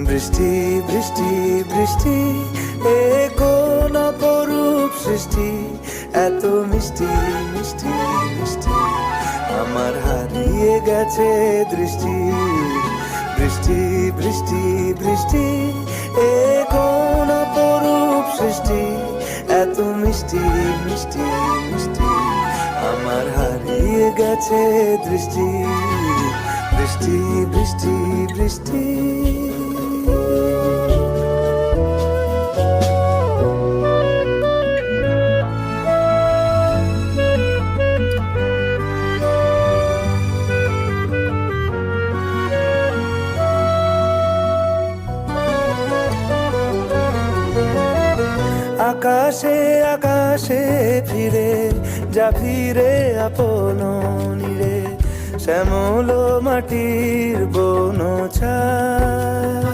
বৃষ্টি বৃষ্টি বৃষ্টি এ কোন অপরূপ সৃষ্টি, এত মিষ্টি মিষ্টি মিষ্টি আমার হারিয়ে গেছে দৃষ্টি। বৃষ্টি বৃষ্টি বৃষ্টি এ কোন অপরূপ সৃষ্টি, এত মিষ্টি মিষ্টি মিষ্টি আমার হারিয়ে গেছে দৃষ্টি। বৃষ্টি বৃষ্টি বৃষ্টি আকাশে আকাশে ফিরে যা ফিরে আপন নীড়ে, শ্যামল মাটির বন ছায়া।